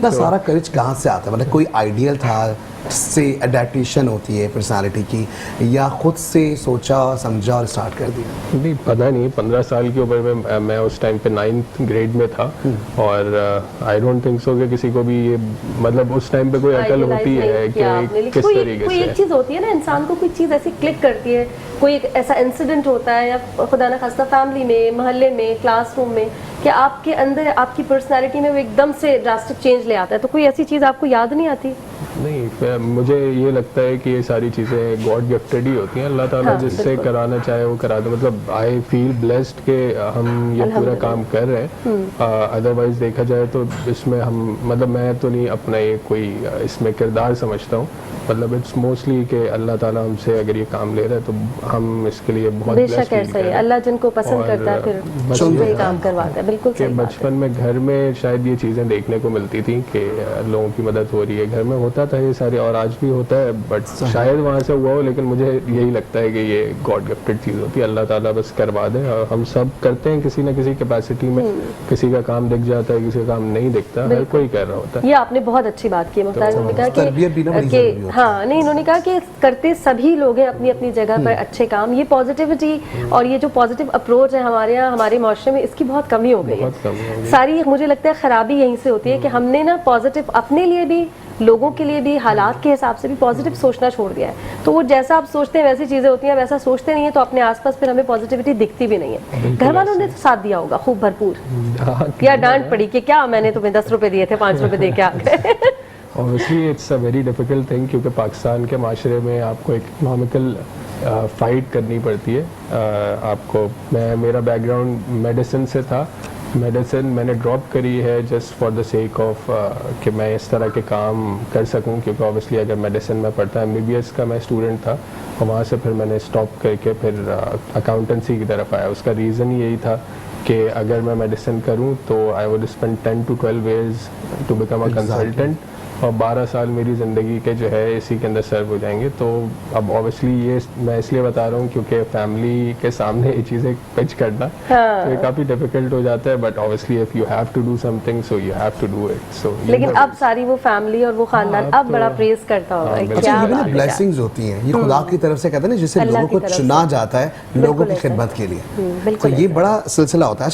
اتنا سارا کریج کہاں سے آتا ہے؟ مطلب کوئی آئیڈیل تھا سے اڈیپٹیشن ہوتی ہے پرسنالٹی کی, یا خود سے سوچا سمجھا اور اسٹارٹ کر دیا؟ نہیں پتہ نہیں, 15 سال کی عمر میں اس ٹائم پہ 9th گریڈ میں تھا, اور آئی ڈونٹ تھنک سو کہ کسی کو بھی یہ مطلب اس ٹائم پہ کوئی عقل ہوتی ہے کہ کس طریقے سے. کوئی ایک چیز ہوتی ہے نا, انسان کو کوئی چیز ایسی کلک کرتی ہے, کوئی ایک ایسا انسیڈنٹ ہوتا ہے, یا خدا نہ خواستہ فیملی میں, محلے میں, کلاس روم میں, کہ آپ کے اندر آپ کی پرسنالٹی میں وہ ایک دم سے ڈراسٹک چینج لے آتا ہے. تو کوئی ایسی چیز آپ کو یاد نہیں آتی؟ نہیں, مجھے یہ لگتا ہے کہ یہ ساری چیزیں گاڈ گفٹڈ ہی ہوتی ہیں, اللہ تعالیٰ جس سے کرانا چاہے وہ کرا دے. مطلب آئی فیل بلیسڈ کہ ہم یہ پورا کام کر رہے ہیں. ادروائز دیکھا جائے تو اس میں ہم مطلب میں تو نہیں اپنا یہ کوئی اس میں کردار سمجھتا ہوں, مطلب اٹس موسٹلی کہ اللہ تعالیٰ ہم سے اگر یہ کام لے رہا ہے تو ہم اس کے لیے بہت بے شک ایسا ہی اللہ جن کو پسند کرتا ہے پھر وہی کام کرواتا ہے. بالکل صحیح بات ہے. بچپن میں گھر میں شاید یہ چیزیں دیکھنے کو ملتی تھیں کہ لوگوں کی مدد ہو رہی ہے, گھر میں ہوتا تھا یہ سارے, اور آج بھی ہوتا ہے, بٹ شاید وہاں سے ہوا ہو, لیکن مجھے یہی لگتا ہے کہ یہ گاڈ گفٹڈ چیز ہوتی ہے, اللہ تعالیٰ بس کروا دے. اور ہم سب کرتے ہیں کسی نہ کسی کیپیسٹی میں, کسی کا کام دکھ جاتا ہے, کسی کا کام نہیں دکھتا, ہر کوئی کر رہا ہوتا ہے. یہ آپ نے بہت اچھی بات کی مختار, انہوں نے کہا کہ ہاں نہیں, انہوں نے کہا کہ کرتے سبھی لوگ ہیں اپنی اپنی جگہ پر اچھے کام. یہ پازیٹیوٹی اور یہ جو پازیٹیو اپروچ ہے ہمارے یہاں ہمارے معاشرے میں, اس کی بہت کمی ہو گئی ہے. ساری مجھے لگتا ہے خرابی یہیں سے ہوتی ہے کہ ہم نے نا پازیٹیو اپنے لیے بھی, لوگوں کے لیے بھی, حالات کے حساب سے بھی پازیٹیو سوچنا چھوڑ دیا ہے. تو وہ جیسا آپ سوچتے ہیں ویسی چیزیں ہوتی ہیں, ویسا سوچتے نہیں ہیں تو اپنے آس پاس پھر ہمیں پازیٹیوٹی دکھتی بھی نہیں ہے. گھر والوں نے ساتھ دیا ہوگا خوب بھرپور, یا ڈانٹ پڑی کہ کیا میں نے تمہیں 10 روپے دیے تھے 5 روپے دے کے آ گئے. Obviously it's a very difficult thing, کیونکہ پاکستان کے معاشرے میں آپ کو اکنامیکل فائٹ کرنی پڑتی ہے. آپ کو میرا بیک گراؤنڈ میڈیسن سے تھا, میڈیسن میں نے ڈراپ کری ہے just for the sake of کہ میں اس طرح کے کام کر سکوں, کیونکہ اوبیسلی اگر میڈیسن میں پڑھتا, MBBS کا میں اسٹوڈنٹ تھا, اور وہاں سے پھر میں نے اسٹاپ کر کے پھر اکاؤنٹنسی کی طرف آیا. اس کا ریزن یہی تھا کہ اگر میں میڈیسن کروں تو I would spend 10 to 12 years to become a consultant, اور 12 سال میری زندگی کے جو ہے اسی کے اندر سرو ہو جائیں گے. تو اب اوبیسلی یہ میں اس لیے بتا رہا ہوں کیونکہ فیملی کے سامنے یہ چیزیں پچ کرنا تو یہ کافی ڈیفیکلٹ ہو جاتا ہے, but obviously if you have to do something so you have to do it. So لیکن اب ساری وہ فیملی اور وہ خاندان اب بڑا پریز کرتا ہوگا. یہ بلیسنگز ہوتی ہیں, یہ خدا کی طرف سے کہتے ہیں نا, جسے لوگوں کو چنا جاتا ہے لوگوں کی خدمت کے لیے, تو یہ بڑا سلسلہ ہوتا ہے.